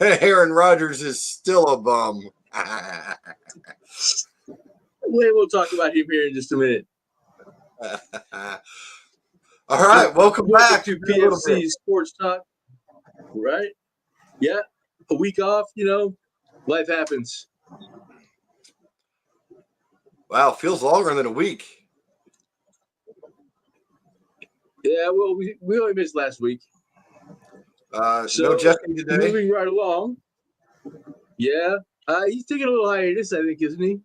Aaron Rodgers is still a bum. We'll talk about him here in just a minute. All right, welcome back to PFC Sports Talk. Right? Yeah, a week off, life happens. Wow, feels longer than a week. Yeah, well, we only missed last week. No Jesse today. Moving right along. Yeah, he's taking a little hiatus, I think, isn't he?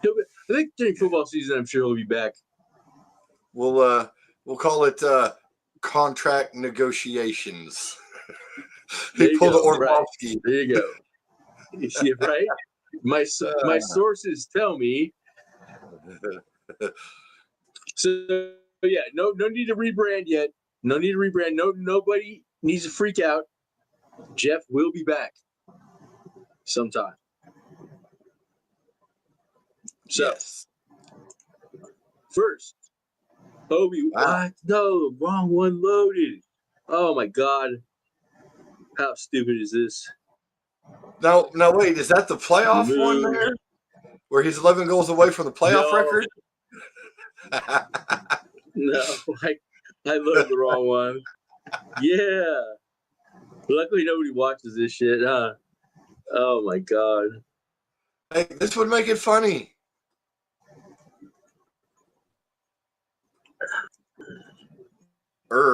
I think during football season, I'm sure he'll be back. We'll call it contract negotiations. He pulled the Orlovsky. Right. There you go. You see it, right? My sources tell me. So yeah, no need to rebrand yet. No need to rebrand. Nobody needs to freak out. Jeff will be back sometime. So yes. First, what? No, wrong one loaded. Oh my God. How stupid is this? Now wait, is that the playoff one there? Where he's 11 goals away from the playoff record? No, I loaded the wrong one. Yeah. Luckily nobody watches this shit, huh? Oh my God. Hey, this would make it funny.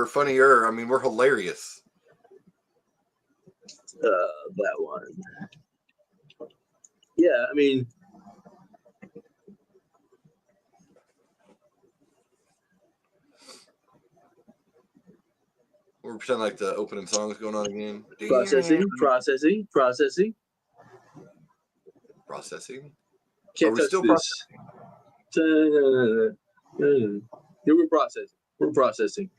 Funnier. I mean, we're hilarious. That one. Yeah, I mean, we're pretending like the opening song is going on again. Processing. Can't touch still this. Here we're processing.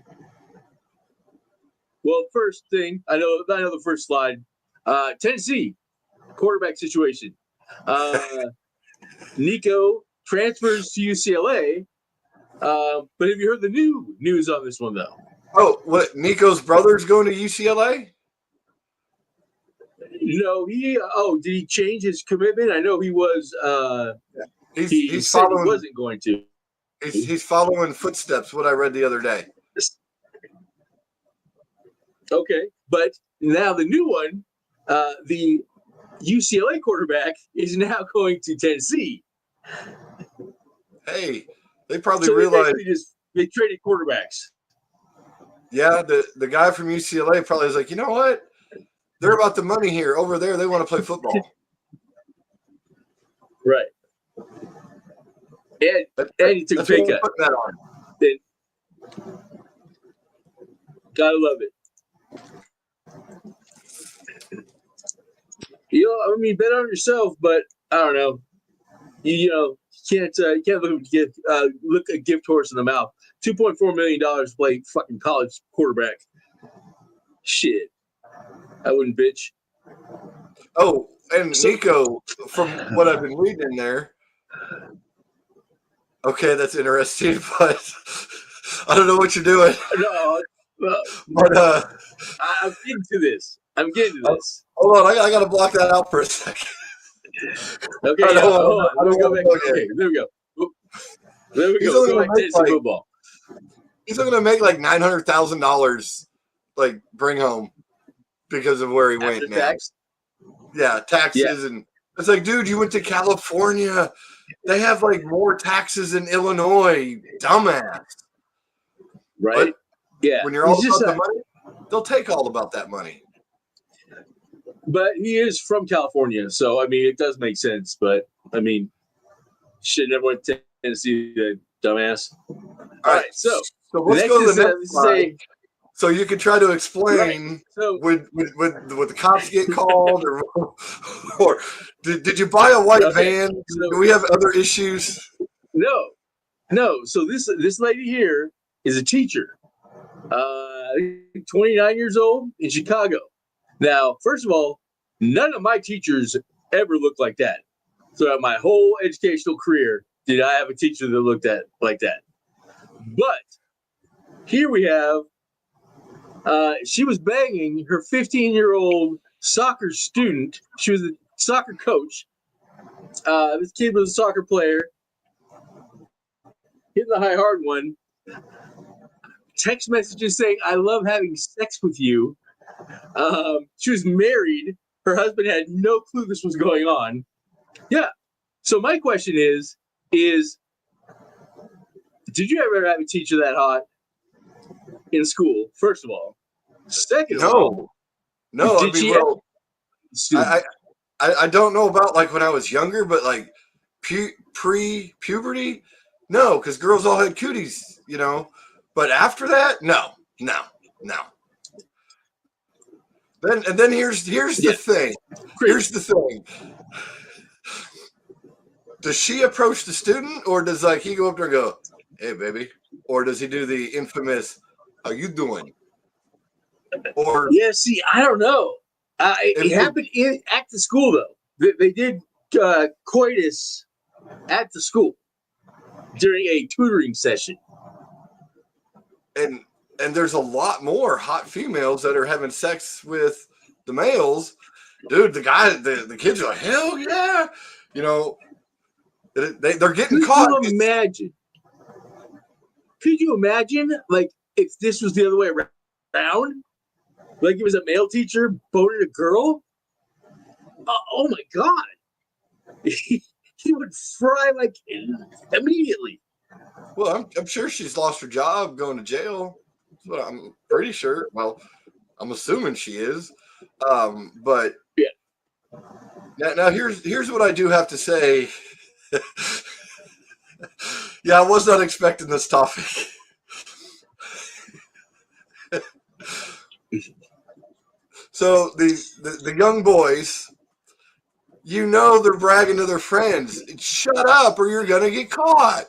Well, first thing, I know the first slide. Tennessee quarterback situation. Nico transfers to UCLA. But have you heard the new news on this one though? Oh, what? Nico's brother's going to UCLA? No, did he change his commitment? I know he was. He said he wasn't going to. He's following footsteps. What I read the other day. Okay, but now the new one, the UCLA quarterback is now going to Tennessee. Hey, they probably realized they traded quarterbacks. Yeah, the guy from UCLA probably was like, you know what? They're about the money here. Over there, they want to play football. Right. And he took a pay cut. That on. Gotta love it. I mean, bet on yourself, but I don't know. You can't look a gift horse in the mouth. $2.4 million to play fucking college quarterback. Shit. I wouldn't bitch. Oh, and Nico, from what I've been reading in there. Okay, that's interesting, but I don't know what you're doing. No, but I'm getting to this. Hold on, I got to block that out for a second. Okay, hold on. Let me go back. Okay, there we go. There we go. Go back to Tennessee football. He's only going to make like $900,000, like bring home because of where he went now. Tax? Yeah, taxes and it's like, dude, you went to California. They have like more taxes than Illinois, dumbass. Right? But when you're all about the money, they'll take all about that money. But he is from California, so I mean, it does make sense. But I mean, shit, never went to Tennessee, dumbass. All right, so let's go to the next slide. So you can try to explain would the cops get called or did you buy a white van? Do we have other issues? No. So this lady here is a teacher, 29 years old in Chicago. Now, first of all, none of my teachers ever looked like that. Throughout my whole educational career, did I have a teacher that looked like that? But here we have, she was banging her 15-year-old soccer student. She was a soccer coach. This kid was a soccer player. Hitting the high hard one. Text messages saying, "I love having sex with you." She was married. Her husband had no clue this was going on. Yeah. So my question is, did you ever have a teacher that hot in school? First of all. Second of all, no. I mean, well, I don't know about like when I was younger, but like pre-puberty, no, because girls all had cooties, you know. But after that, no. Then here's the thing. Here's the thing. Does she approach the student, or does like he go up there and go, "Hey, baby," or does he do the infamous, "How you doing?" Or yeah, see, I don't know. It happened at the school though. They did coitus at the school during a tutoring session. And there's a lot more hot females that are having sex with the males. Dude, the kids are like, hell yeah. You know, they're getting caught. Could you imagine, like, if this was the other way around? Like it was a male teacher boning a girl? Oh my God. He would fry like immediately. Well, I'm sure she's lost her job going to jail. Well, I'm pretty sure. Well, I'm assuming she is. But yeah. Now here's what I do have to say. Yeah, I was not expecting this topic. So the young boys, you know, they're bragging to their friends. Shut up, or you're gonna get caught.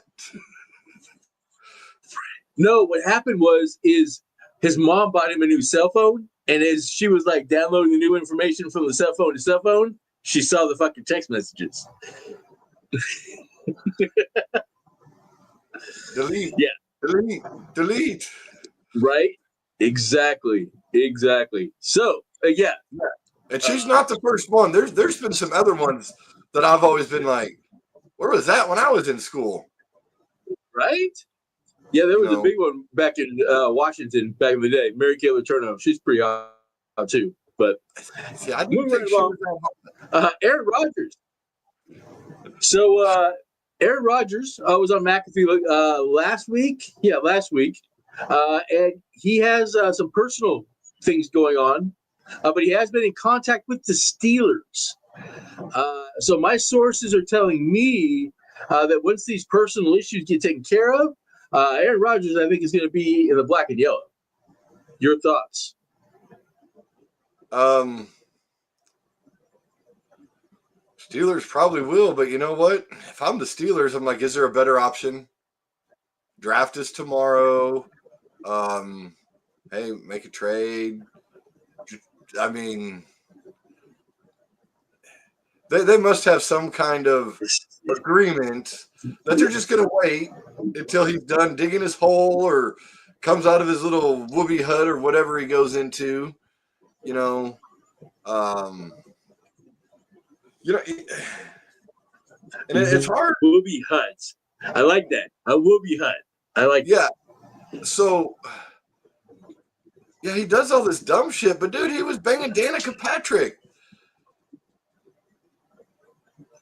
No, what happened is his mom bought him a new cell phone, and as she was like downloading the new information from the cell phone to cell phone, she saw the fucking text messages. Delete. Yeah. Delete. Right? Exactly. So, yeah. And she's not the first one. There's been some other ones that I've always been like, where was that when I was in school? Right? Yeah, there was a big one back in Washington back in the day. Mary Kay Letourneau. She's pretty hot too. But see, I didn't think she was Aaron Rodgers. So Aaron Rodgers was on McAfee last week. Yeah, last week. And he has some personal things going on, but he has been in contact with the Steelers. So my sources are telling me that once these personal issues get taken care of, Aaron Rodgers, I think, is going to be in the black and yellow. Your thoughts? Steelers probably will, but you know what? If I'm the Steelers, I'm like, is there a better option? Draft us tomorrow. Hey, make a trade. I mean, they must have some kind of agreement that they're just going to wait until he's done digging his hole or comes out of his little whoopee hut or whatever he goes into, you know. And it's hard. Whoopee huts. I like that. A whoopee hut. I like that. So, yeah, he does all this dumb shit, but dude, he was banging Danica Patrick.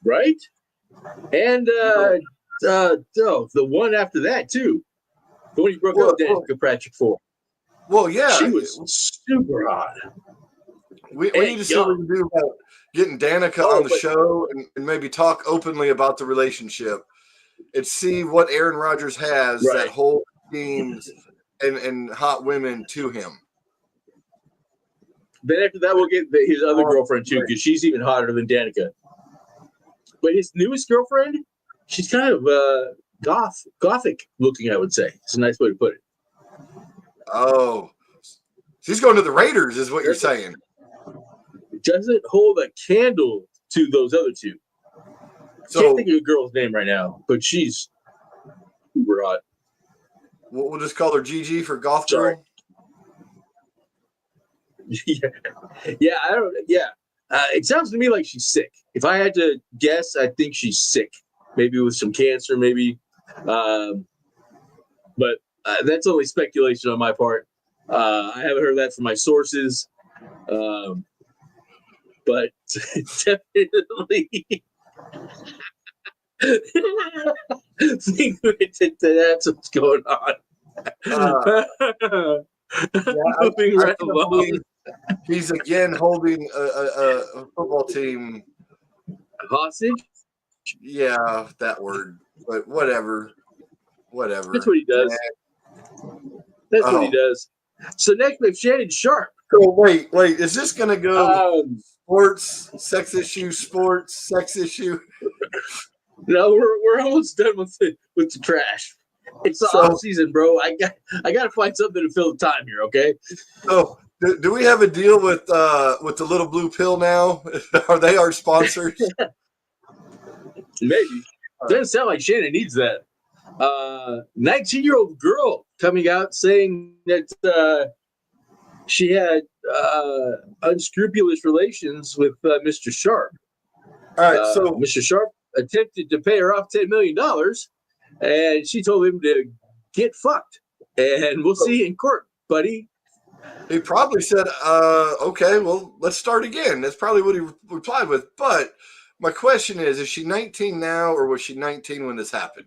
Right? And the one after that too. The one he broke up Danica Patrick for. Well, yeah. She was super hot. We need to see what we can do about getting Danica on the show and maybe talk openly about the relationship and see what Aaron Rodgers has that holds teams and hot women to him. Then after that, we'll get his other girlfriend too, because she's even hotter than Danica. But his newest girlfriend, she's kind of gothic looking, I would say. It's a nice way to put it. Oh, she's going to the Raiders, is what you're saying. Doesn't hold a candle to those other two. So, can't think of a girl's name right now, but she's super hot. We'll just call her Gigi for Goth Girl. Yeah, I don't. Yeah, it sounds to me like she's sick. If I had to guess, I think she's sick. Maybe with some cancer, maybe. But that's only speculation on my part. I haven't heard that from my sources. But definitely think that's what's going on. Moving right along. He's again holding a football team hostage. Yeah, that word. But whatever. That's what he does. That's what he does. So next we have Shannon Sharp. Oh wait. Is this gonna go sports, sex issue? No, we're almost done with the trash. It's the off season, bro. I got to find something to fill the time here. Okay. So do we have a deal with the little blue pill now? Are they our sponsors? Maybe. Doesn't sound like Shannon needs that. 19-year-old girl coming out saying that she had unscrupulous relations with Mr. Sharp. All right, so Mr. Sharp attempted to pay her off $10 million, and she told him to get fucked. And we'll see you in court, buddy. He probably said, okay, well, let's start again. That's probably what he replied with. But my question is she 19 now, or was she 19 when this happened?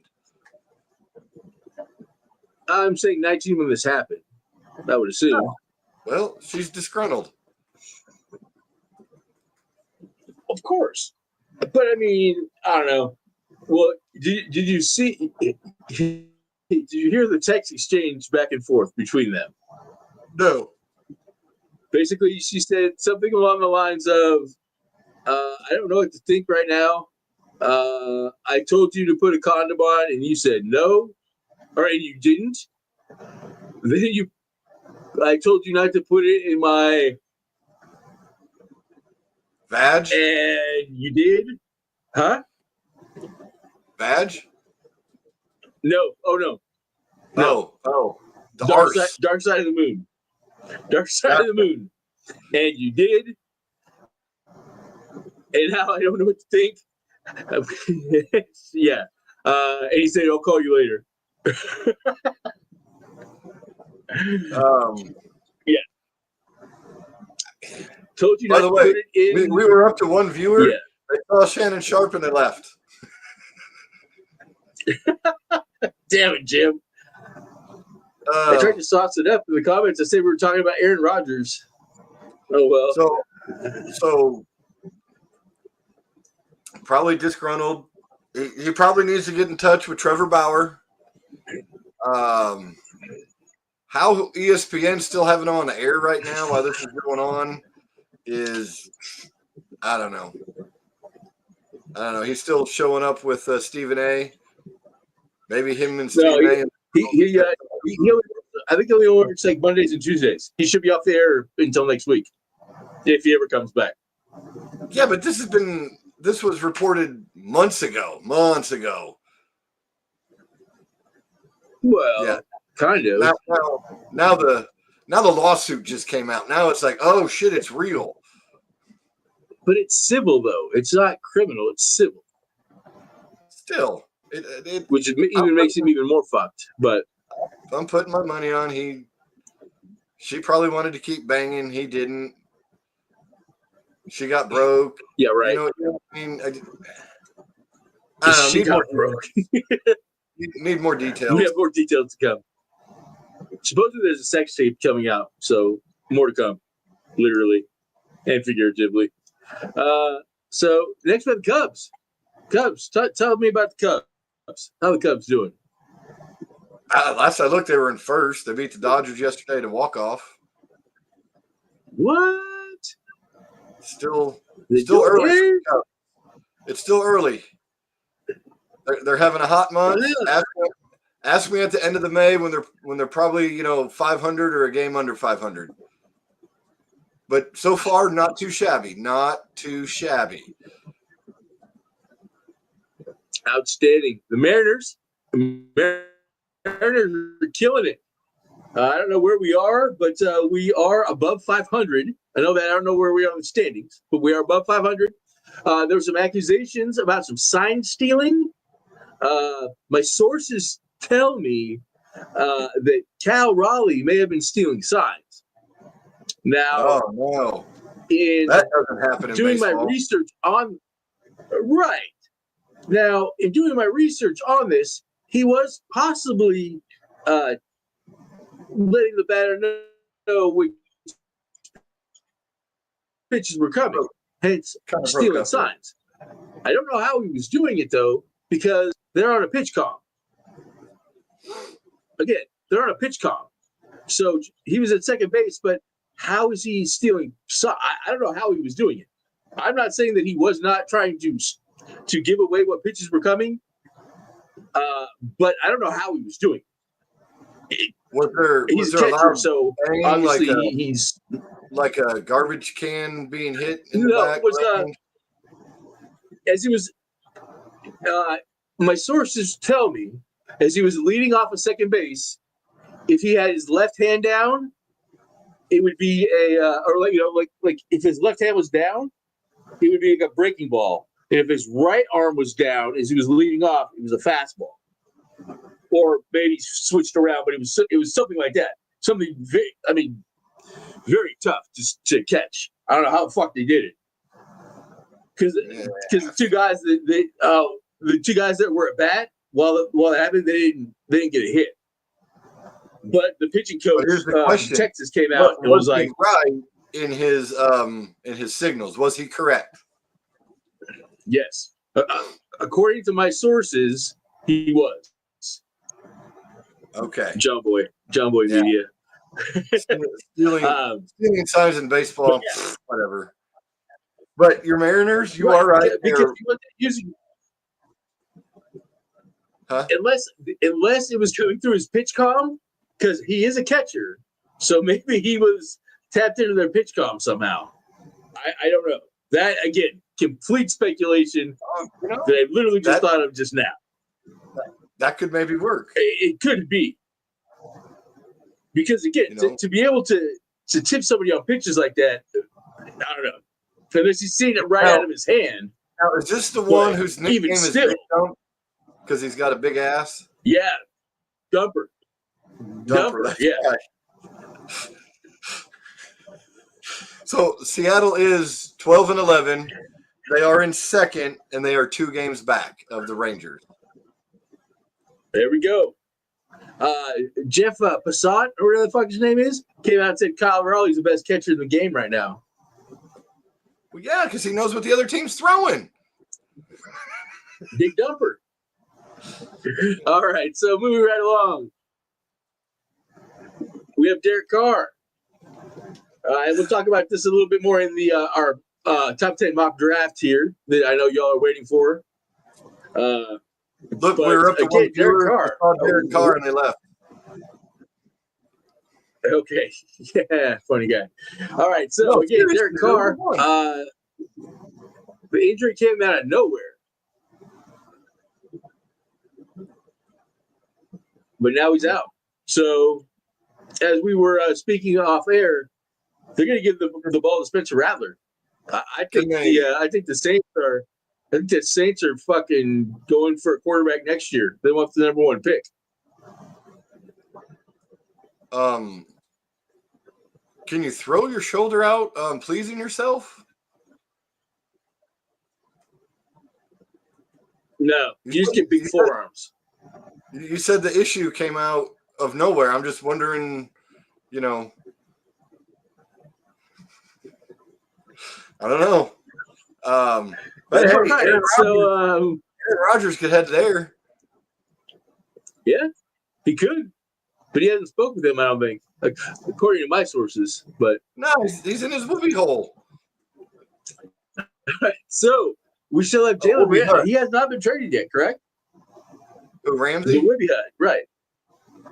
I'm saying 19 when this happened, I would assume. Oh. Well, she's disgruntled. Of course. But, I mean, I don't know. Well, did you see – did you hear the text exchange back and forth between them? No. Basically, she said something along the lines of, I don't know what to think right now. I told you to put a condom on, and you said no. Or, and you didn't. Then I told you not to put it in my badge, and you did, huh? Badge? No. Oh no. Oh. Dark side of the moon. Dark side of the moon. And you did. And now I don't know what to think. Yeah. And he said, I'll call you later. Yeah. Told you not to put it in. We were up to one viewer. Yeah. They saw Shannon Sharp and they left. Damn it, Jim. I tried to sauce it up in the comments. I said we were talking about Aaron Rodgers. Oh well. So probably disgruntled. He probably needs to get in touch with Trevor Bauer. How ESPN still having him on the air right now while this is going on is I don't know. He's still showing up with Stephen A. Maybe him and Stephen A. I think he only works like Mondays and Tuesdays. He should be off the air until next week, if he ever comes back. Yeah, but this was reported months ago. Well, yeah, kind of. Now the lawsuit just came out. Now it's like, oh shit, it's real. But it's civil though. It's not criminal. It's civil. Still, which makes him even more fucked. But I'm putting my money on she probably wanted to keep banging. He didn't. She got broke. Yeah, right. You know what I mean? She got broke. Need more details. We have more details to come. Supposedly there's a sex tape coming out, so more to come, literally and figuratively. So next we have the Cubs. Tell me about the Cubs. How the Cubs doing? Last I looked, they were in first. They beat the Dodgers yesterday to walk off. What? Still early. It's still early. They're having a hot month. Ask me at the end of the May when they're probably 500 or a game under 500. But so far, not too shabby. Outstanding. The Mariners are killing it. I don't know where we are, but we are above 500. I know that I don't know where we are in the standings, but we are above 500. There were some accusations about some sign stealing. My sources tell me that Cal Raleigh may have been stealing signs. Now, oh no, in that doesn't happen in doing baseball. my research on now, in doing my research on this, he was possibly letting the batter know which pitches were coming, hence stealing signs. I don't know how he was doing it though, because they're on a pitch count. Again, they're on a pitch count. So he was at second base, but how is he stealing? I don't know how he was doing it. I'm not saying that he was not trying to give away what pitches were coming, but I don't know how he was doing it. He's a catcher, so obviously he's like a garbage can being hit in the back. It was as he was. My sources tell me as he was leading off of second base, if he had his left hand down, it would be like if his left hand was down, it would be like a breaking ball. And if his right arm was down as he was leading off, it was a fastball. Or maybe switched around, but it was something like that. Something very tough to catch. I don't know how the fuck they did it. Because the two guys that were at bat while it happened, they didn't get a hit. But the pitching coach from Texas came out and was like, right in his signals. Was he correct? Yes. According to my sources, he was. Okay. John Boy Media. Stealing signs in baseball, whatever. But your Mariners, you are right. Because he wasn't using. Huh? Unless it was coming through his pitch comm, because he is a catcher, so maybe he was tapped into their pitch comm somehow. I don't know. That again, complete speculation that I literally just thought of just now. That could maybe work. It could be. Because again, to be able to tip somebody on pitches like that, I don't know. Unless he's seen it out of his hand. Now, is this the one whose nickname is Big Dump? Because he's got a big ass? Yeah. Dumper. Yeah. Right. So Seattle is 12-11. They are in second, and they are 2 games back of the Rangers. There we go. Jeff Passat, or whatever the fuck his name is, came out and said Kyle Raleigh's the best catcher in the game right now. Well, yeah, because he knows what the other team's throwing. Big dumper. All right, so moving right along. We have Derek Carr. And we'll talk about this a little bit more in the our top 10 mock draft here that I know y'all are waiting for. Look, we're up to one Derek Carr. Derek Carr, and they left. Okay. Yeah, funny guy. All right, so again, Derek Carr, the injury came out of nowhere. But now he's out. So, as we were speaking off air, they're going to give the ball to Spencer Rattler. I think the Saints are. I think the Saints are fucking going for a quarterback next year. They want the number 1 pick. Can you throw your shoulder out, pleasing yourself? No, you just get big forearms. You said the issue came out of nowhere. I'm just wondering, I don't know. But hey, right. Aaron Rodgers could head there. Yeah, he could. But he hasn't spoken with them, I don't think. Like, according to my sources. But no, he's in his movie hole. So we still have Jalen Ramsey. He has not been traded yet, correct? Who, Ramsey? The Wibby Hut, right.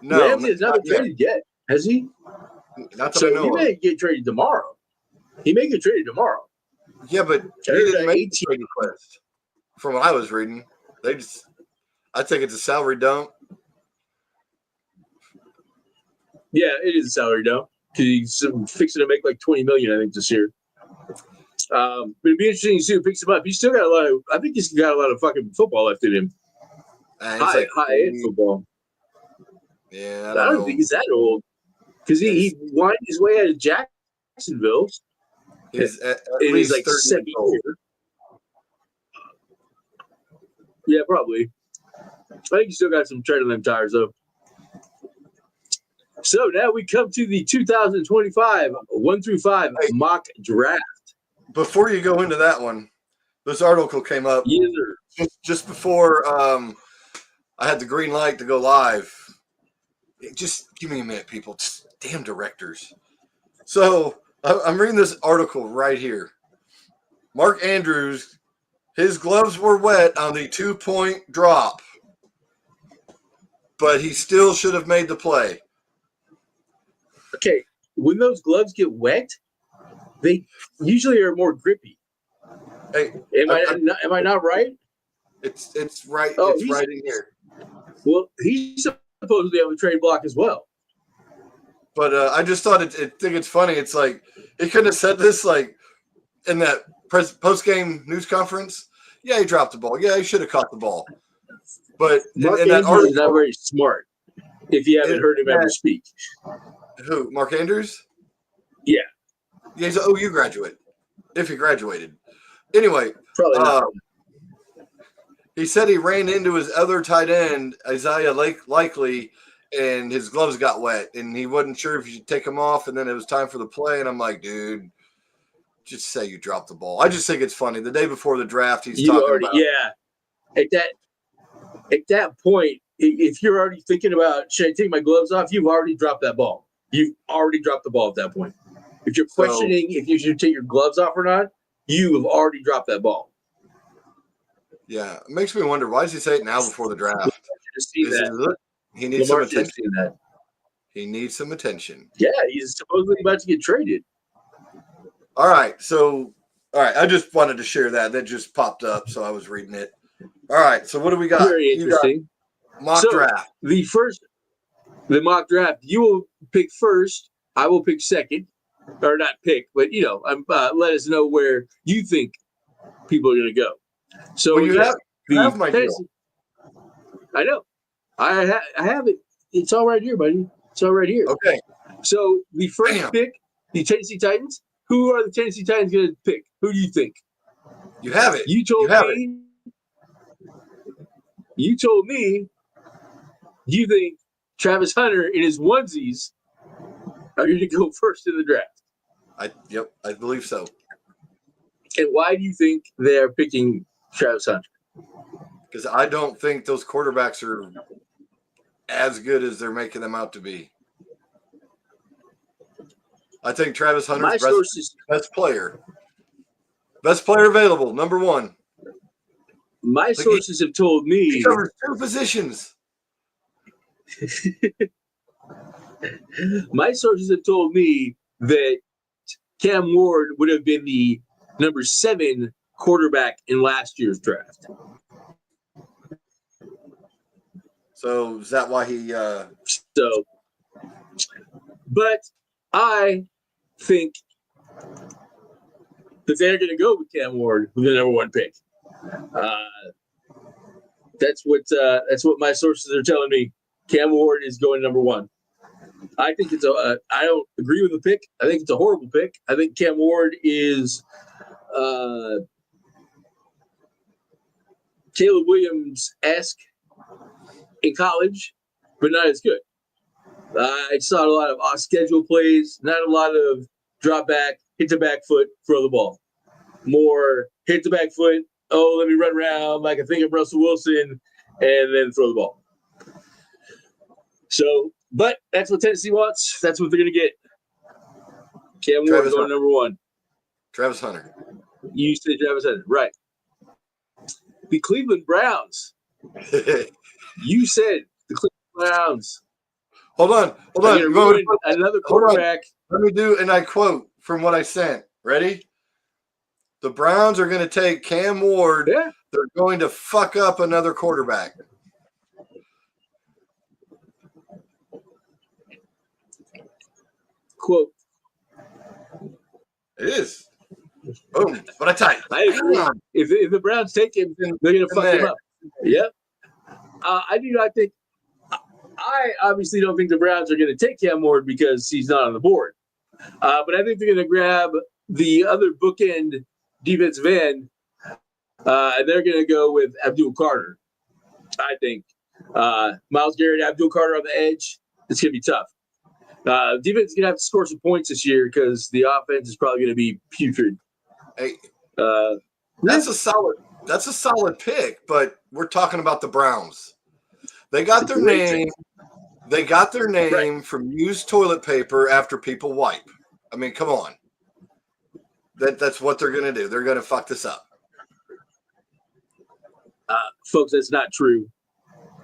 No, Ramsey has not been traded yet, has he? Not that I know he may get traded tomorrow. Yeah, but he didn't make a trade request. From what I was reading, I think it's a salary dump. Yeah, it is a salary now because he's fixing to make like $20 million, I think, this year. But it'd be interesting to see who picks him up. He's still got a lot of. I think he's got a lot of fucking football left in him. High end football. Yeah, I don't think he's that old because he winded his way out of Jacksonville. He's at least like 30 years old. Yeah, probably. I think he still got some tread on them tires, though. So now we come to the 2025 1-5 mock draft. Before you go into that one, this article came up just before I had the green light to go live. Just give me a minute, people. Just damn directors. So I'm reading this article right here. Mark Andrews, his gloves were wet on the 2-point drop, but he still should have made the play. Okay, when those gloves get wet, they usually are more grippy. Hey, am I not right? It's right. Oh, it's right in here. Well, he's supposedly on the trade block as well. But I just thought I think it's funny. It's like he couldn't have said this like in that post game news conference. Yeah, he dropped the ball. Yeah, he should have caught the ball. But Mark Andrews is not very smart. If you haven't heard him ever speak. Who? Mark Andrews? Yeah. Yeah, he's an OU graduate. If he graduated. Anyway, probably not. He said he ran into his other tight end, Isaiah Likely, and his gloves got wet, and he wasn't sure if you should take them off, and then it was time for the play, and I'm like, dude, just say you dropped the ball. I just think it's funny. The day before the draft, he's talking about. Yeah. At that point, if you're already thinking about, should I take my gloves off, you've already dropped that ball. You've already dropped the ball at that point. If you're questioning if you should take your gloves off or not, you have already dropped that ball. Yeah, it makes me wonder, why does he say it now before the draft? He needs some attention. He needs some attention. Yeah, he's supposedly about to get traded. All right, I just wanted to share that. That just popped up, so I was reading it. All right, so what do we got? Very interesting. Mock draft. The mock draft, you will pick first. I will pick second. Or not pick, but, let us know where you think people are going to go. So you have my deal. I know. I have it. It's all right here, buddy. It's all right here. Okay. So the first pick, the Tennessee Titans. Who are the Tennessee Titans going to pick? Who do you think? You have it. You told me you think Travis Hunter in his onesies are going to go first in the draft. I believe so. And why do you think they're picking Travis Hunter? Because I don't think those quarterbacks are as good as they're making them out to be. I think Travis Hunter's best player. Best player available, number one. My sources have told me he covers 2 positions. My sources have told me that Cam Ward would have been the number 7 quarterback in last year's draft. So is that why he? But I think that they're going to go with Cam Ward with the number 1 pick. That's what my sources are telling me. Cam Ward is going number 1. I think I don't agree with the pick. I think it's a horrible pick. I think Cam Ward is Caleb Williams-esque in college, but not as good. I saw a lot of off-schedule plays, not a lot of drop back, hit the back foot, throw the ball. More hit the back foot, let me run around like I think of Russell Wilson, and then throw the ball. So, but that's what Tennessee wants. That's what they're going to get. Cam Ward going number 1. Travis Hunter. You said Travis Hunter. Right. The Cleveland Browns. You said the Cleveland Browns. Hold on. Another quarterback. Let me do, and I quote from what I sent. Ready? The Browns are going to take Cam Ward. Yeah. They're going to fuck up another quarterback. quote. It is. Boom. But I tell you, I agree. If the Browns take him, they're going to fuck him up. Yep. I do not think. I obviously don't think the Browns are going to take Cam Ward because he's not on the board. But I think they're going to grab the other bookend defensive end, and they're going to go with Abdul Carter. I think Myles Garrett, Abdul Carter on the edge. It's going to be tough. Defense is going to have to score some points this year because the offense is probably going to be putrid. Hey, that's a solid pick, but we're talking about the Browns. They got their name. They got their name from used toilet paper after people wipe. I mean, come on. That's what they're going to do. They're going to fuck this up. Folks, that's not true.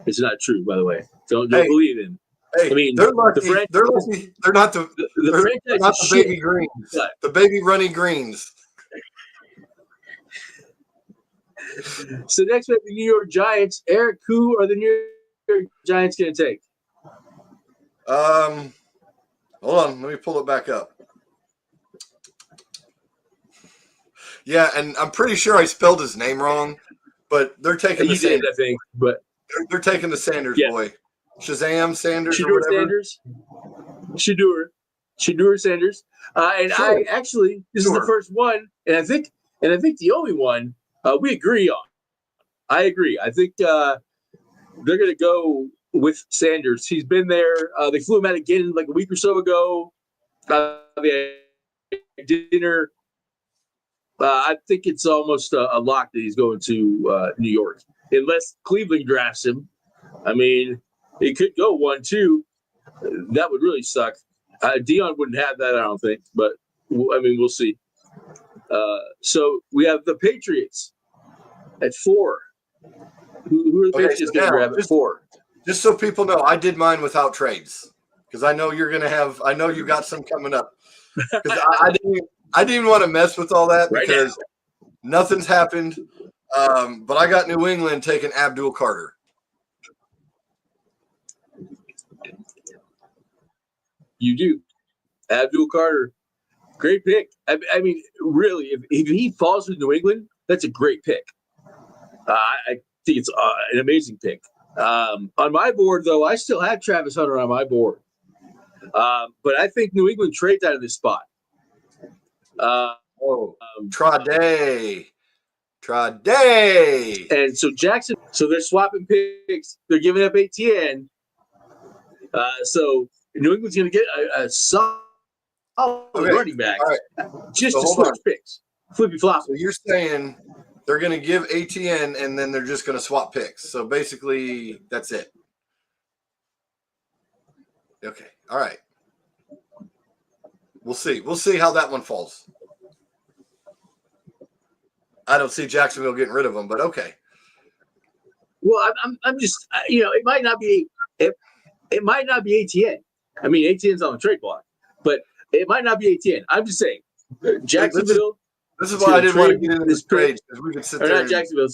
It's not true, by the way. Don't believe him. Hey, I mean, they're lucky. They're lucky. They're not the baby greens. The baby runny greens. So next we have the New York Giants. Eric, who are the New York Giants going to take? Hold on. Let me pull it back up. Yeah, and I'm pretty sure I spelled his name wrong, but they're taking the Sanders. I think, but they're taking the Sanders boy. Shazam Sanders Shadur or whatever. Sanders. Shadur Sanders. And sure. This is the first one, and I think the only one we agree on. I agree. I think they're going to go with Sanders. He's been there. They flew him out again like a week or so ago. They had dinner. I think it's almost a lock that he's going to New York, unless Cleveland drafts him. I mean, it could go 1-2. That would really suck. Dion wouldn't have that, I don't think. But, I mean, we'll see. So we have the Patriots at 4. Who are the Patriots going to grab at 4? Just so people know, I did mine without trades because I know you're going to have – I know you got some coming up. Because I didn't even want to mess with all that because nothing's happened. But I got New England taking Abdul Carter. You do. Abdul Carter. Great pick. I mean, really, if he falls with New England, that's a great pick. I think it's an amazing pick. On my board, though, I still have Travis Hunter on my board. But I think New England trades out of this spot. Trade. And so Jackson, so they're swapping picks. They're giving up ATN. So New England's going to get a solid running back. Just to switch picks. Flippy flop. So you're saying they're going to give ATN and then they're just going to swap picks. So basically, that's it. Okay. All right. We'll see. We'll see how that one falls. I don't see Jacksonville getting rid of him, but okay. Well, I'm just it might not be ATN. I mean, ATN's on the trade block, but it might not be ATN. I'm just saying, Jacksonville. This is why I didn't want to get into this trade because we could sit there. Not Jacksonville.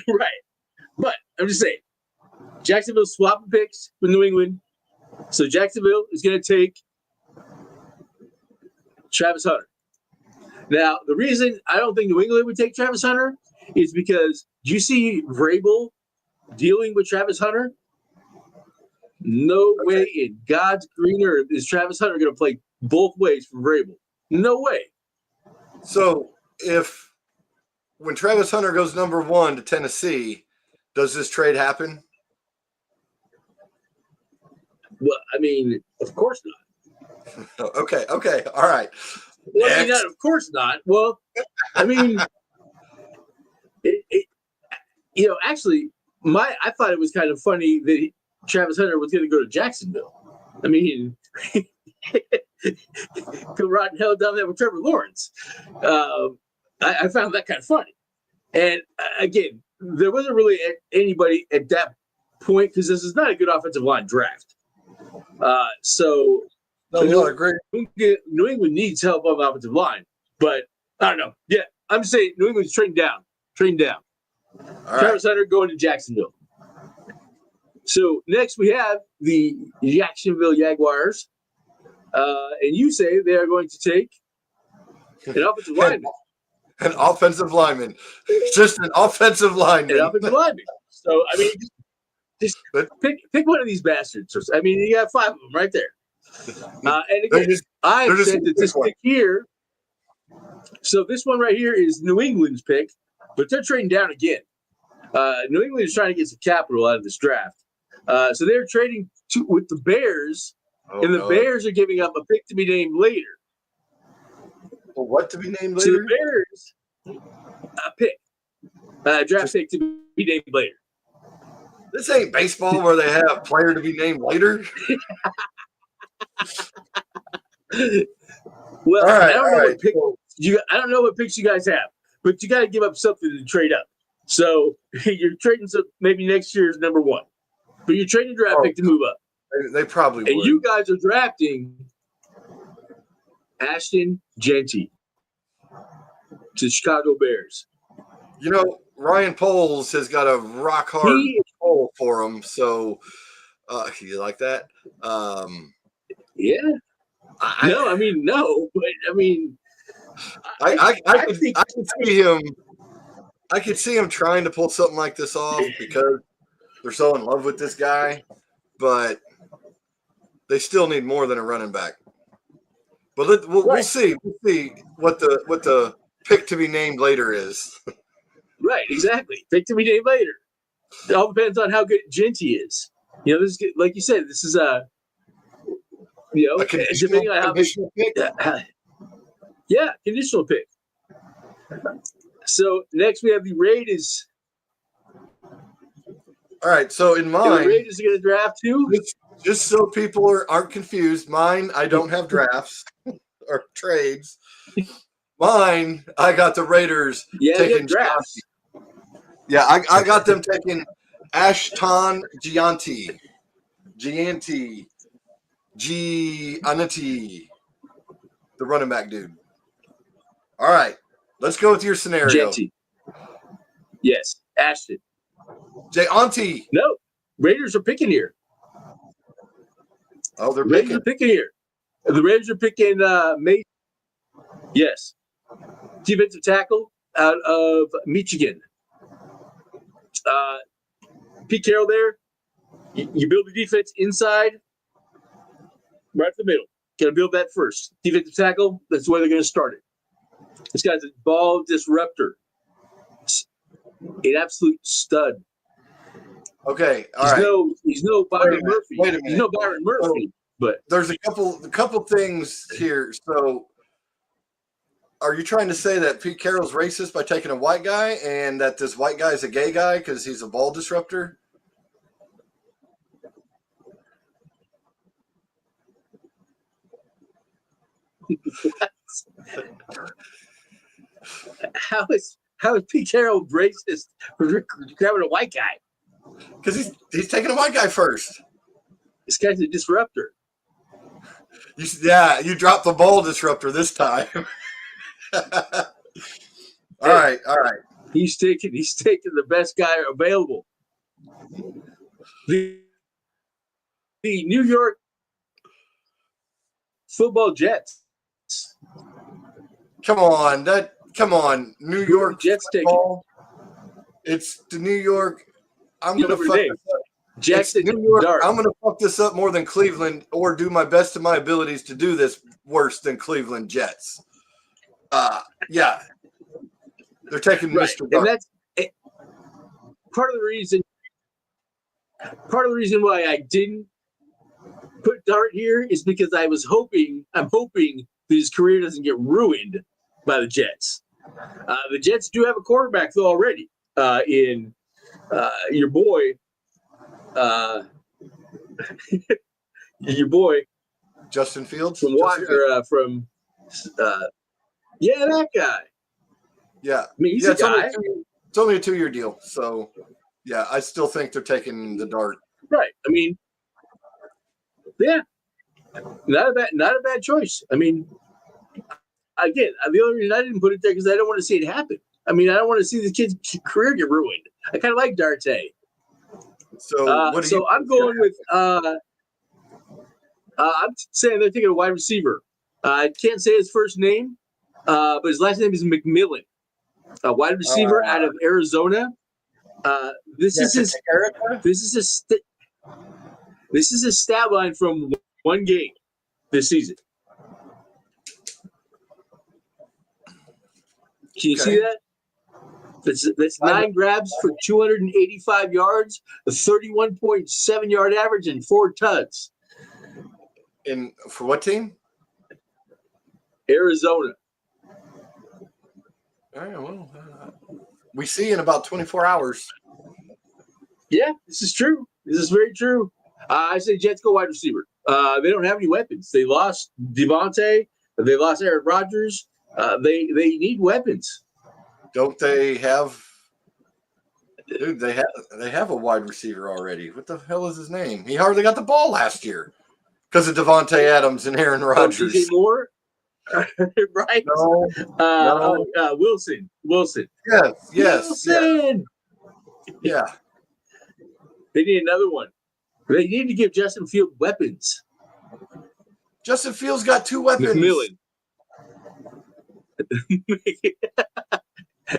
Right, but I'm just saying, Jacksonville's swapping picks with New England. So Jacksonville is going to take Travis Hunter. Now, the reason I don't think New England would take Travis Hunter is because do you see Vrabel dealing with Travis Hunter? No way in God's green earth is Travis Hunter going to play both ways for Vrabel. No way. So when Travis Hunter goes number 1 to Tennessee, does this trade happen? Well, I mean, of course not. Okay. All right. Well, I mean, of course not. Well, I mean, actually, I thought it was kind of funny that Travis Hunter was going to go to Jacksonville. I mean, come right and hell down there with Trevor Lawrence. I found that kind of funny. And again, there wasn't really anybody at that point because this is not a good offensive line draft. So New England needs help on the offensive line, but I don't know. Yeah, I'm saying New England's trading down. All right. Travis Hunter going to Jacksonville. So next we have the Jacksonville Jaguars. And you say they are going to take an offensive lineman. An offensive lineman. Just an offensive lineman. An offensive lineman. So, I mean, just pick one of these bastards. I mean, you got 5 of them right there. And again, I said that this pick here. So this one right here is New England's pick, but they're trading down again. New England is trying to get some capital out of this draft. So they're trading with the Bears, and the Bears are giving up a pick to be named later. Well, what to be named later? So the Bears, draft pick to be named later. This ain't baseball where they have player to be named later. Well, I don't know what picks you guys have, but you got to give up something to trade up. So you're trading some maybe next year's number 1, but you're trading a draft pick to move up. They probably would. And you guys are drafting Ashton Genty to the Chicago Bears. You know, Ryan Poles has got a rock hard hole for him. So, you like that? Yeah. No, but I mean, I could see him. I could see him trying to pull something like this off because they're so in love with this guy, but they still need more than a running back. But we'll see. We'll see what the pick to be named later is. Right, exactly. Pick to be named later. It all depends on how good Genty is. You know, this is like you said. This is a conditional pick. Yeah, conditional pick. So next we have the Raiders. All right, so in mine, the Raiders are going to draft too. Just so people aren't confused, mine I don't have drafts or trades. Mine, I got the Raiders taking drafts. Yeah, I got them taking Ashton Gianti, the running back dude. All right, let's go with your scenario. Genty. Yes, Ashton. Gianti. No, Raiders are picking here. Oh, they're Raiders are picking here. The Raiders are picking Mason. Yes. Defensive tackle out of Michigan. Pete Carroll there. You build the defense inside, right in the middle. Got to build that first. Defensive tackle, that's where they're going to start it. This guy's a ball disruptor. An absolute stud. Okay, all right. He's no Byron Murphy. Wait a minute. He's no Byron Murphy. But there's a couple things here. So, are you trying to say that Pete Carroll's racist by taking a white guy, and that this white guy is a gay guy because he's a ball disruptor? How is Pete Carroll racist for grabbing a white guy? Because he's taking a white guy first. This guy's a disruptor. You dropped the ball disruptor this time. All right. He's taking the best guy available. The New York Football Jets. Come on, New York Jets football. It's the New York. I'm gonna fuck this up. Jackson, New York. I'm gonna fuck this up more than Cleveland, or do my best of my abilities to do this worse than Cleveland Jets. Yeah, they're taking Mr. Dart. And that's part of the reason why I didn't put Dart here is because I'm hoping that his career doesn't get ruined by the Jets. The Jets do have a quarterback though already in your boy Justin Fields from that guy. Yeah, I mean, he's a guy. It's only a 2-year deal, so yeah, I still think they're taking the Dart. Right. I mean, yeah, not a bad choice. I mean, again, the only reason I didn't put it there because I don't want to see it happen. I mean, I don't want to see the kid's career get ruined. I kind of like Darte. So what do you? I'm going with. I'm saying they're taking a wide receiver. I can't say his first name, but his last name is McMillan. A wide receiver out of Arizona. This is his stat line from one game this season. Can you see that? That's 9 grabs for 285 yards, a 31.7 yard average, and 4 tugs. And for what team? Arizona. All right, well, we see in about 24 hours. Yeah, this is true. This is very true. I say Jets go wide receiver. They don't have any weapons. They lost Devontae. They lost Aaron Rodgers. They need weapons. Don't they have? Dude, they have a wide receiver already. What the hell is his name? He hardly got the ball last year because of Devontae Adams and Aaron Rodgers. DJ Moore, right? No. Wilson. Yes. Wilson. Yeah. They need another one. They need to give Justin Fields weapons. Justin Fields got 2 weapons. McMillan.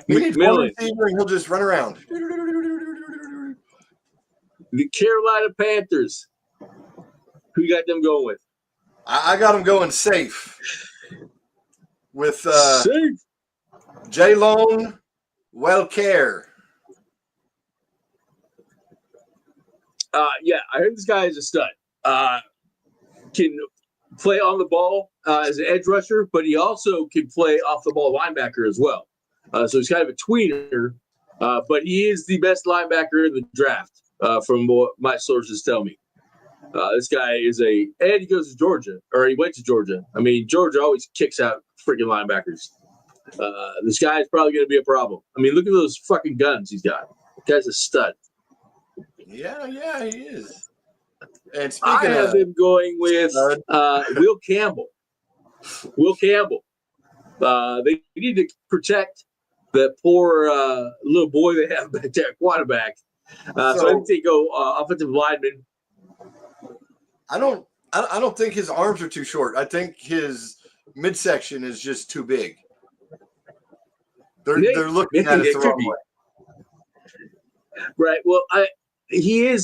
He needs one receiver and he'll just run around. The Carolina Panthers. Who you got them going with? I got him going safe with Safe. Jalone Welker. Yeah, I heard this guy is a stud. Can play on the ball as an edge rusher, but he also can play off the ball linebacker as well. So he's kind of a tweener, but he is the best linebacker in the draft, from what my sources tell me. This guy is and he goes to Georgia, or he went to Georgia. I mean, Georgia always kicks out freaking linebackers. This guy is probably going to be a problem. I mean, look at those fucking guns he's got. This guy's a stud. Yeah, he is. And I have him going with Will Campbell. They need to protect the poor little boy they have back there, quarterback. So I think they go offensive lineman. I don't think his arms are too short. I think his midsection is just too big. They're looking at it the wrong way. Right. Well, he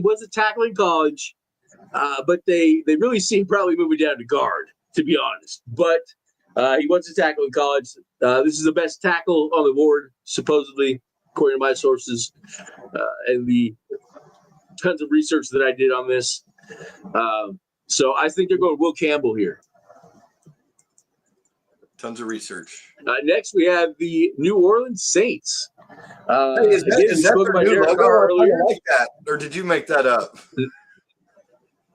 was a tackle in college, but they really see him probably moving down to guard, to be honest. But he was a tackle in college. This is the best tackle on the board, supposedly, according to my sources, and the tons of research that I did on this. So I think they're going Will Campbell here. Tons of research. Next, we have the New Orleans Saints. Hey, is that their new logo? I like that. Or did you make that up?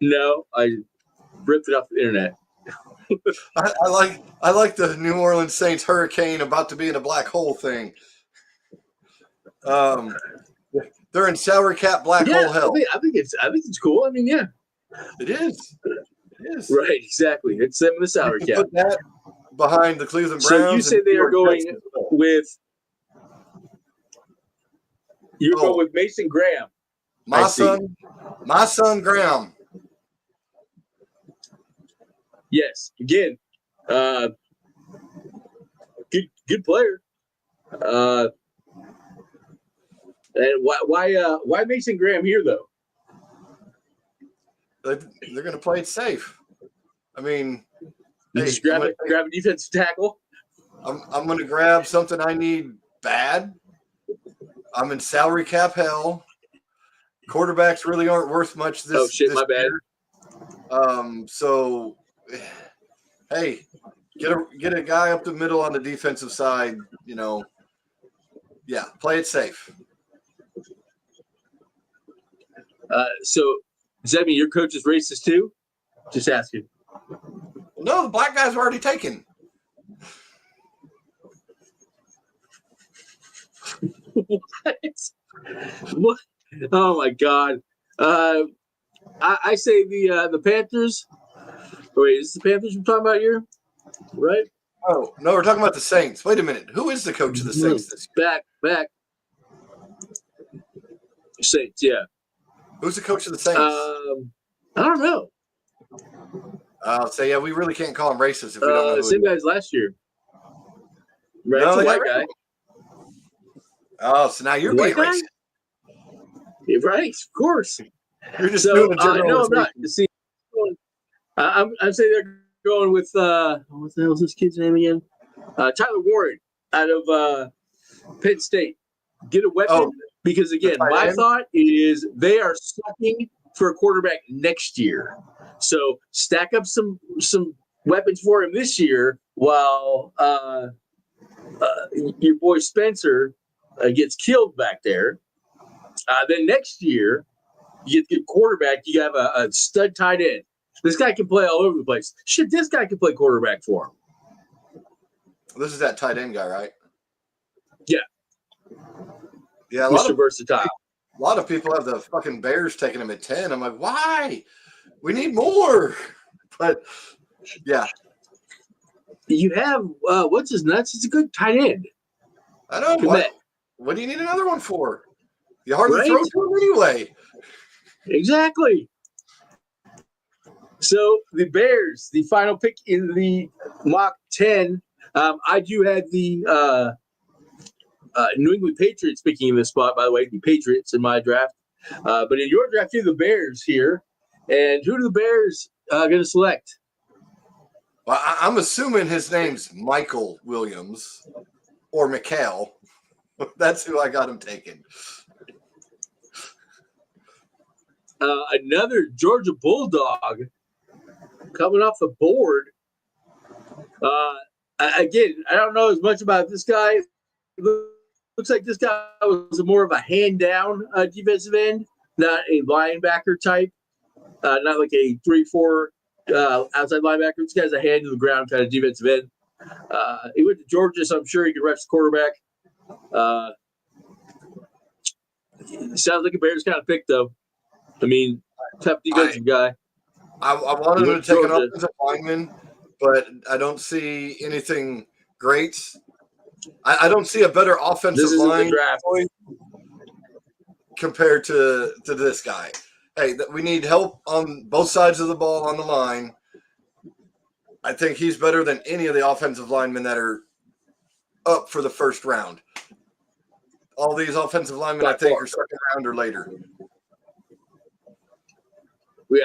No, I ripped it off the internet. I like the New Orleans Saints hurricane about to be in a black hole thing. They're in sour cap black hole hell. I think it's cool. I mean, yeah, it is. It is right. Exactly. It's them in the sour cap. Put that behind the Cleveland Browns. So you say they are going with? You're going with Mason Graham. My son Graham. Yes. Again, good player. And why Mason Graham here though? They're going to play it safe. I mean, just grab a defensive tackle. I'm going to grab something I need bad. I'm in salary cap hell. Quarterbacks really aren't worth much this my bad. Year. So, hey, get a guy up the middle on the defensive side. You know, yeah, play it safe. So does that mean your coach is racist too? Just asking. No, the black guys are already taken. What? Oh my God! I say the Panthers. Wait, is this the Panthers we're talking about here? Right? Oh no, we're talking about the Saints. Wait a minute, who is the coach of the Saints this year? Back. Saints, yeah. Who's the coach of the Saints? I don't know. So yeah, we really can't call him racist if we don't know who same guy as last year. Right, no, it's a white guy. Oh, so now you're being racist. Yeah, right, of course. You're just doing a no, I'm not. See, I'm saying they're going with what the hell is this kid's name again? Tyler Warren out of Penn State. Get a weapon because again, my thought is they are sucking for a quarterback next year. So stack up some weapons for him this year while your boy Spencer gets killed back there. Then next year, you get the quarterback. You have a stud tight end. This guy can play all over the place. Shit, this guy can play quarterback for him. This is that tight end guy, right? Yeah. Yeah, Mr. Versatile. A lot of people have the fucking Bears taking him at 10. I'm like, why? We need more. But, yeah. You have, what's his nuts? It's a good tight end. I know. What do you need another one for? You hardly throw to him anyway. Exactly. So the Bears, the final pick in the mock 10. I do have the New England Patriots picking in this spot, by the way, the Patriots in my draft. But in your draft, you have the Bears here. And who do the Bears going to select? Well, I'm assuming his name's Michael Williams or Mikhail. That's who I got him taken. Another Georgia Bulldog coming off the board. Again, I don't know as much about this guy. Looks like this guy was more of a hand-down defensive end, not a linebacker type, not like a 3-4 outside linebacker. This guy's a hand-to-the-ground kind of defensive end. He went to Georgia, so I'm sure he could rush the quarterback. Sounds like a Bears kind of pick, though. I mean, tough defensive guy. I wanted him to take an offensive lineman, but I don't see anything great. I don't see a better offensive line compared to this guy. Hey, we need help on both sides of the ball on the line. I think he's better than any of the offensive linemen that are up for the first round. All these offensive linemen, I think, are second round or later. Yeah.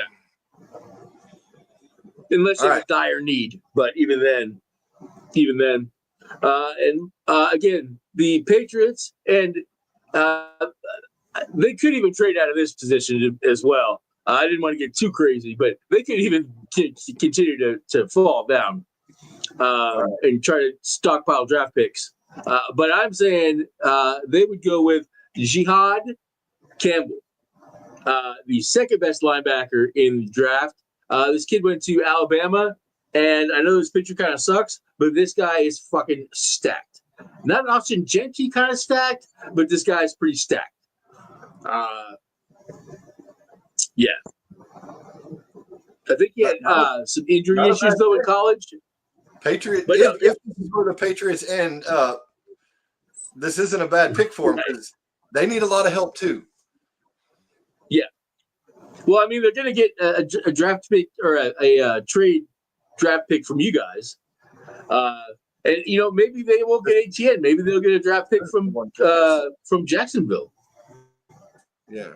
Unless you have a dire need. But even then. And again, the Patriots, and they could even trade out of this position as well. I didn't want to get too crazy, but they could even continue to fall down and try to stockpile draft picks. But I'm saying they would go with Jihad Campbell, the second best linebacker in the draft. This kid went to Alabama, and I know this picture kind of sucks, but this guy is fucking stacked. Not an Austin Gentry kind of stacked, but this guy is pretty stacked. Yeah. I think he had some injury issues, though, in college. Patriots, but if this is where the Patriots end up, this isn't a bad pick for them because they need a lot of help, too. Yeah. Well, I mean, they're going to get a draft pick or a trade draft pick from you guys. And, you know, maybe they won't get ATN. Maybe they'll get a draft pick from Jacksonville. Yeah.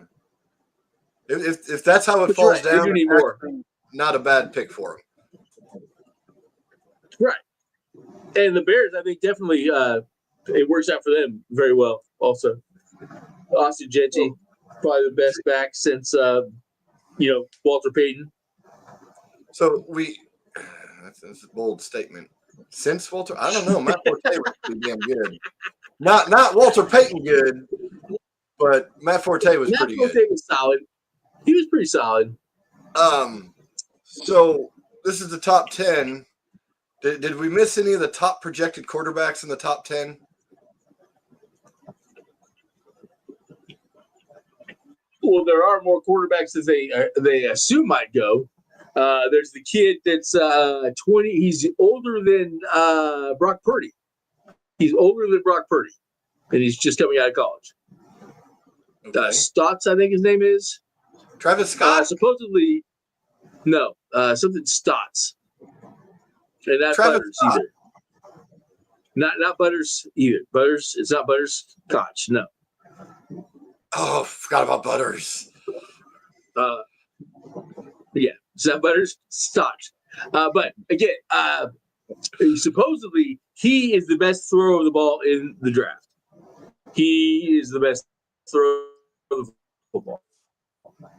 If that's how it falls down, not a bad pick for them. Right. And the Bears, I think, definitely it works out for them very well also. Austin Gentry, probably the best back since, Walter Payton. So that's a bold statement. Since Walter, I don't know. Matt Forte was pretty damn good. Not Walter Payton good, but Matt Forte was pretty good. Matt Forte was solid. He was pretty solid. So this is the top 10. Did we miss any of the top projected quarterbacks in the top 10? Well, there are more quarterbacks as they assume might go. There's the kid that's 20. He's older than Brock Purdy. He's older than Brock Purdy, and he's just coming out of college. Okay. Stotts, I think his name is. Travis Scott. Supposedly, no, something Stotts. And not Travis Butters Scott. either. Not Butters either. Butters, it's not Butters Scotch, no. Oh, forgot about Butters. Yeah, it's not Butters Scotch. But again, supposedly he is the best thrower of the ball in the draft. He is the best thrower of the football.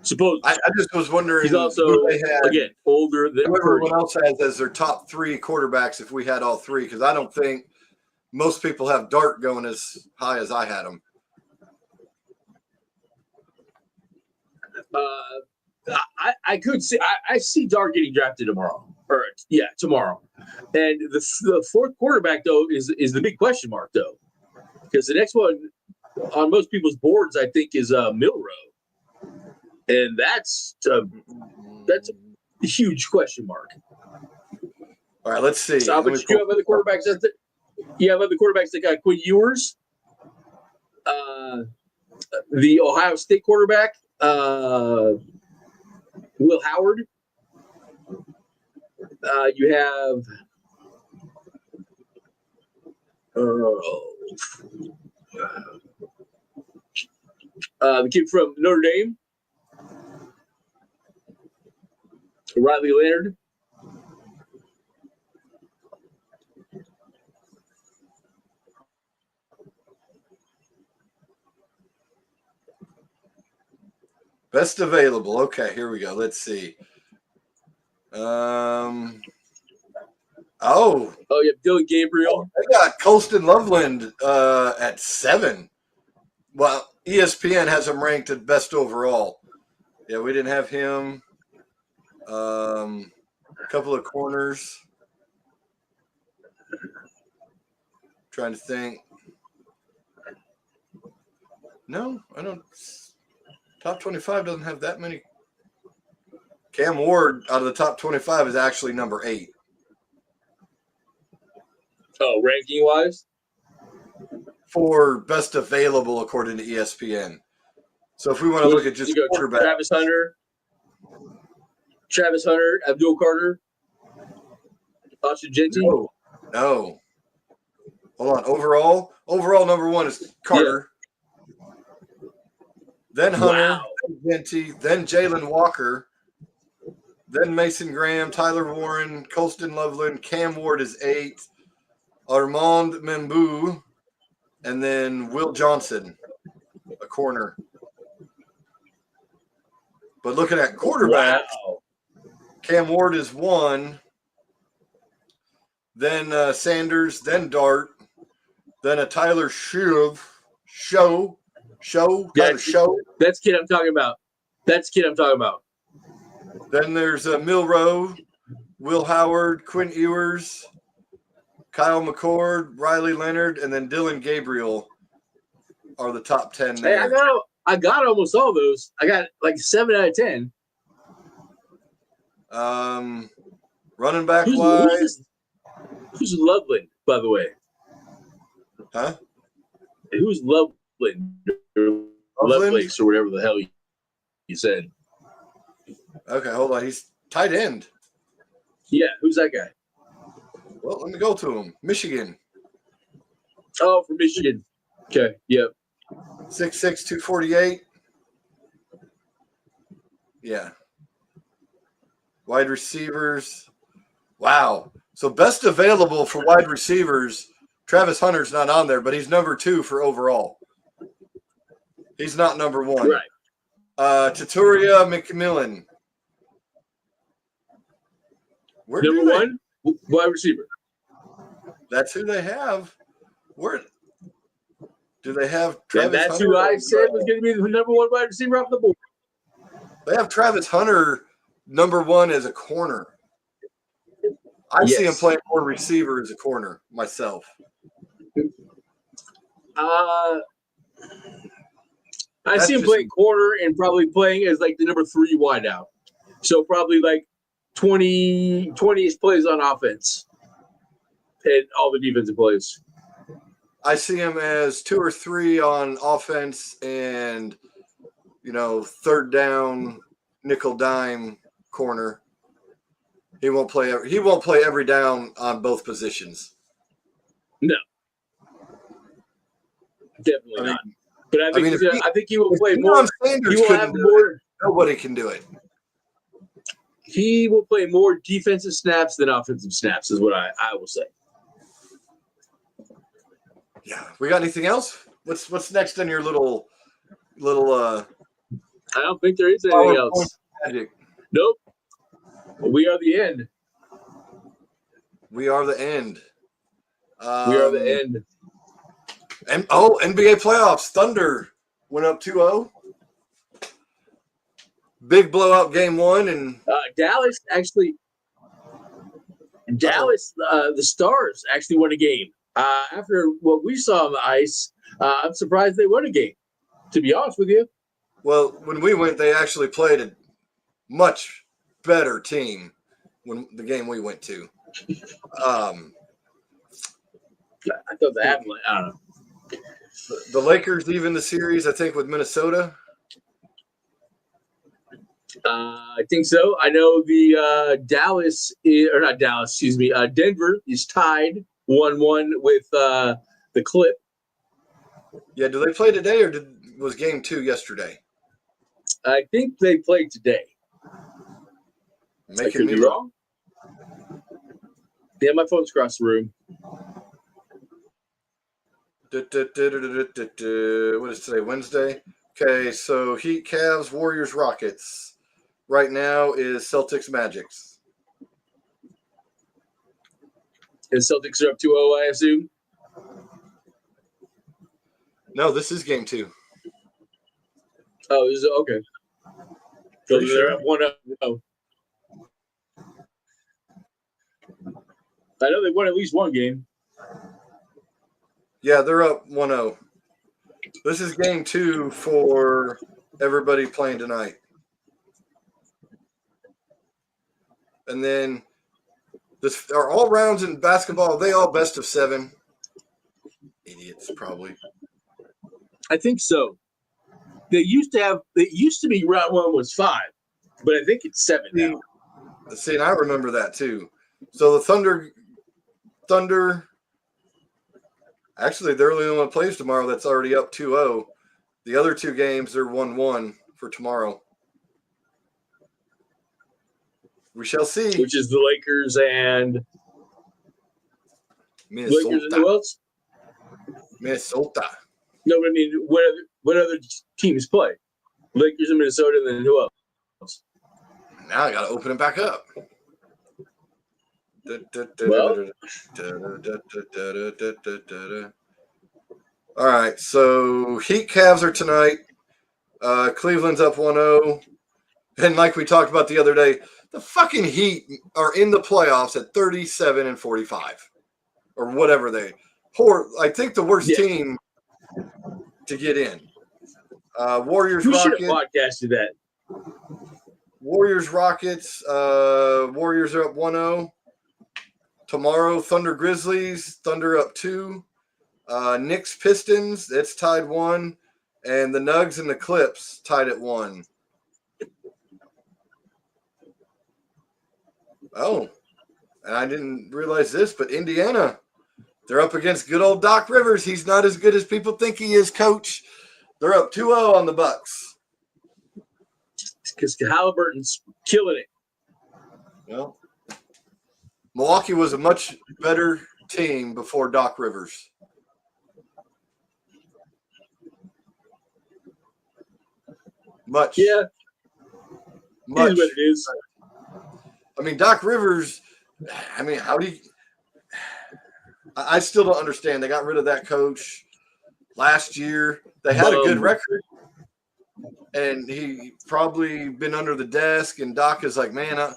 Supposedly. I just was wondering. He's also, who they had, again, older than everyone else has as their top 3 quarterbacks if we had all 3, because I don't think most people have Dart going as high as I had him. I could see I see Dart getting drafted tomorrow. Tomorrow. And the 4th quarterback though is the big question mark though, because the next one on most people's boards I think is Milroe, and that's a huge question mark. All right, let's see. So, but you have other quarterbacks. You have other quarterbacks that got Quinn Ewers, the Ohio State quarterback, Will Howard. You have the kid from Notre Dame, Riley Leonard. Best available. Okay, here we go. Let's see. Oh, you have Dylan Gabriel. They got Colston Loveland at 7. Well, ESPN has him ranked at best overall. Yeah, we didn't have him. A couple of corners. Trying to think. No, I don't. Top 25 doesn't have that many. Cam Ward out of the top 25 is actually number 8. Oh, ranking wise? For best available according to ESPN. So if we want to look at just quarterback. Travis Hunter, Abdul Carter, Austin Genty. No. Hold on. Overall number 1 is Carter. Yeah. Then Hunter, then Genty, then Jalen Walker, then Mason Graham, Tyler Warren, Colston Loveland, Cam Ward is 8, Armand Membu, and then Will Johnson, a corner. But looking at quarterbacks, Cam Ward is 1, then Sanders, then Dart, then a Tyler Show. That's kid I'm talking about. Then there's Milroe, Will Howard, Quinn Ewers, Kyle McCord, Riley Leonard, and then Dylan Gabriel are the top 10 there. Hey, I got almost all those. I got like 7 out of 10. Running back wise. Who's Loveland, by the way? Huh? Who's Loveland? Lovelace or whatever the hell you said. Okay, hold on. He's tight end. Yeah, who's that guy? Well, let me go to him. Michigan. Oh, from Michigan. Okay, yep. 6'6", 248. Yeah. Wide receivers. Wow. So best available for wide receivers, Travis Hunter's not on there, but he's number 2 for overall. He's not number 1. Right. Tuturia McMillan. Number 1, wide receiver. That's who they have. Where do they have Travis That's Hunter? Who I said was going to be the number 1 wide receiver off the board. They have Travis Hunter number 1 as a corner. I see him playing more receiver as a corner myself. I see him playing corner and probably playing as like the number 3 wideout. So probably like 20 plays on offense and all the defensive plays. I see him as 2 or 3 on offense and third down, nickel dime corner. He won't play every down on both positions. No, definitely not. But I think he will play more. Sanders he will have more. Nobody can do it. He will play more defensive snaps than offensive snaps, is what I will say. Yeah. We got anything else? What's next on your little? I don't think there is anything else. Magic. Nope. We are the end. We are the end. We are the end. And NBA playoffs. Thunder went up 2-0. Big blowout game 1, and Dallas, the Stars actually won a game. After what we saw on the ice, I'm surprised they won a game, to be honest with you. Well, when we went, they actually played a much better team when the game we went to. I thought the Avalanche, I don't know. The Lakers even the series, I think, with Minnesota. I think so. I know the Denver is tied 1-1 with the Clip. Yeah, do they play today or was game 2 yesterday? I think they played today. Making me wrong. Yeah, my phone's across the room. What is today? Wednesday? Okay, so Heat, Cavs, Warriors, Rockets. Right now is Celtics, Magics. And Celtics are up 2-0, I assume? No, this is game 2. Oh, this is okay. So they're up 1-0. I know they won at least one game. Yeah, they're up 1-0. This is game 2 for everybody playing tonight. And then this are all rounds in basketball. Are they all best of 7? Idiots, probably. I think so. It used to be round 1 was 5, but I think it's 7 now. See, and I remember that too. So the Thunder. Actually, they're the only one that plays tomorrow that's already up 2-0. The other 2 games are 1-1 for tomorrow. We shall see. Which is the Lakers and Minnesota. Lakers and who else? Minnesota. No, but I mean, what other teams play? Lakers and Minnesota, and then who else? Now I got to open it back up. All right, so Heat Cavs are tonight. Cleveland's up 1-0. And like we talked about the other day, the fucking Heat are in the playoffs at 37-45 or whatever they. I think the worst team to get in. Warriors, we Rockets. We should have podcasted that. Warriors, Rockets. Warriors are up 1-0. Tomorrow, Thunder, Grizzlies. Thunder up 2. Knicks, Pistons. It's tied 1. And the Nugs and the Clips tied at 1. Oh, and I didn't realize this, but Indiana, they're up against good old Doc Rivers. He's not as good as people think he is, coach. They're up 2-0 on the Bucks. Because Halliburton's killing it. Well, Milwaukee was a much better team before Doc Rivers. Much. Yeah. Much. It is what it is. I mean, Doc Rivers, how do you – I still don't understand. They got rid of that coach last year. They had a good record, and he probably been under the desk, and Doc is like, man,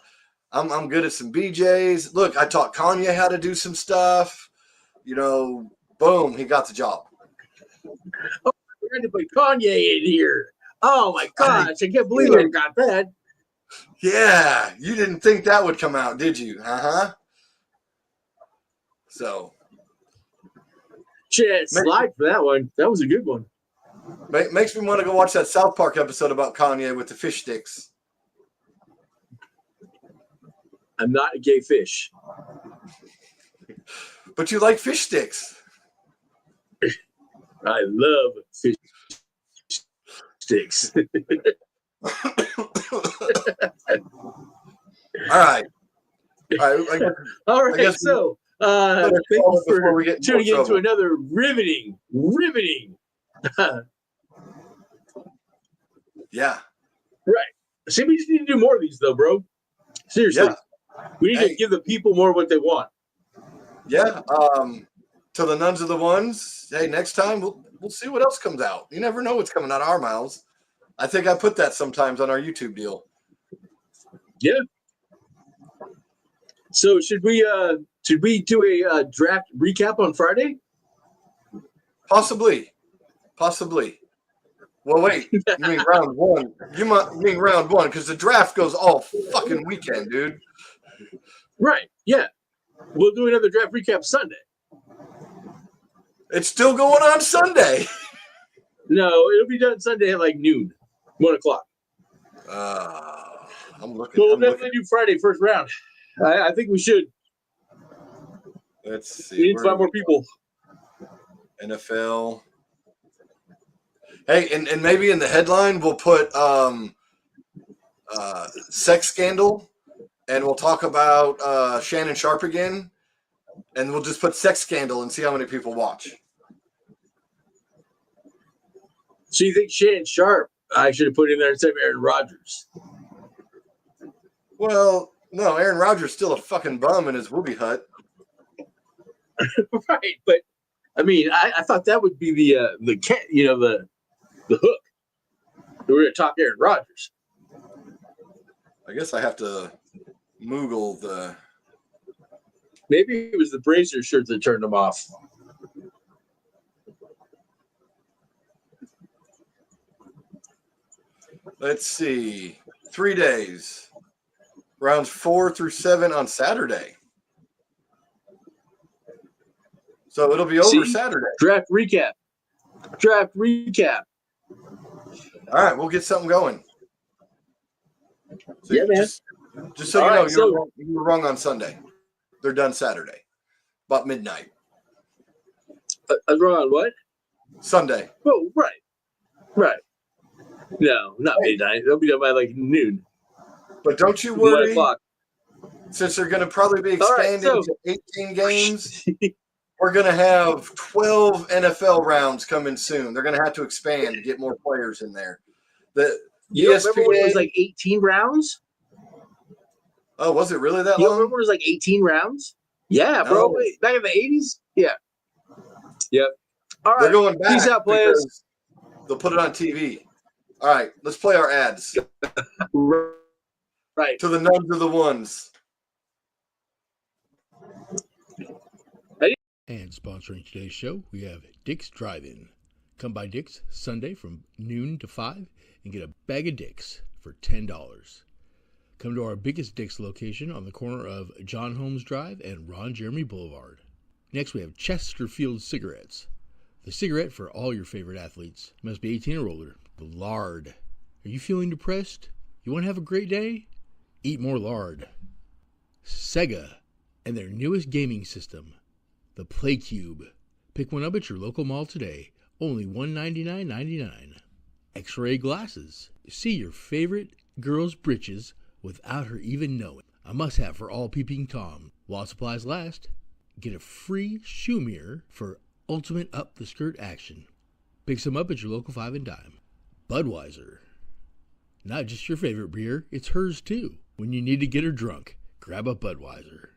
I'm good at some BJs. Look, I taught Kanye how to do some stuff. Boom, he got the job. Oh, we had to put Kanye in here. Oh, my gosh. I can't believe I got that. Yeah, you didn't think that would come out, did you? So. Shit, slide for that one. That was a good one. Makes me want to go watch that South Park episode about Kanye with the fish sticks. I'm not a gay fish. But you like fish sticks. I love fish sticks. All right. All right. So, thank you for tuning in to another riveting. Yeah. Right. See, we just need to do more of these, though, bro. Seriously. Yeah. We need to give the people more what they want. Yeah. To the nuns of the ones. Hey, next time we'll see what else comes out. You never know what's coming out of our mouths. I think I put that sometimes on our YouTube deal. Yeah. So should we do a draft recap on Friday? Possibly. Well, wait. You mean round one? You mean round one because the draft goes all fucking weekend, dude. Right. Yeah. We'll do another draft recap Sunday. It's still going on Sunday. No, it'll be done Sunday at like noon, 1 o'clock. I'm looking. So we'll definitely do Friday first round. I think we should. Let's see. We need to find more people. NFL. Hey, and maybe in the headline we'll put sex scandal, and we'll talk about Shannon Sharp again, and we'll just put sex scandal and see how many people watch. So you think Shannon Sharp I should have put in there instead of Aaron Rodgers? Well, no, Aaron Rodgers is still a fucking bum in his whoopee hut. Right, but I mean, I thought that would be the hook. We're going to talk Aaron Rodgers. I guess I have to Moogle the. Maybe it was the Brazier shirt that turned him off. Let's see. 3 days. Rounds 4 through 7 on Saturday. So it'll be over Saturday. Draft recap. All right, we'll get something going. So yeah, man. Just so you know, you were wrong on Sunday. They're done Saturday, about midnight. I was wrong on what? Sunday. Oh, right. No, not midnight. They'll be done by like noon. But don't you worry. Since they're going to probably be expanding to 18 games, we're going to have 12 NFL rounds coming soon. They're going to have to expand to get more players in there. You remember when it was like 18 rounds? Oh, was it really that long? You remember it was like 18 rounds? Yeah, bro. No. Back in the 80s? Yeah. Yep. All right. They're going back. Peace out, players. They'll put it on TV. All right, let's play our ads. Right. To the nuns of the ones. And sponsoring today's show, we have Dick's Drive-In. Come by Dick's Sunday from noon to 5 and get a bag of Dick's for $10. Come to our biggest Dick's location on the corner of John Holmes Drive and Ron Jeremy Boulevard. Next, we have Chesterfield Cigarettes. The cigarette for all your favorite athletes. Must be 18 or older. The lard. Are you feeling depressed? You want to have a great day? Eat more lard. Sega and their newest gaming system, the Play Cube. Pick one up at your local mall today. Only $199.99. X-ray glasses. See your favorite girl's britches without her even knowing. A must-have for all peeping Tom. While supplies last, get a free shoe mirror for ultimate up-the-skirt action. Pick some up at your local 5 and Dime. Budweiser. Not just your favorite beer, it's hers too. When you need to get her drunk, grab a Budweiser.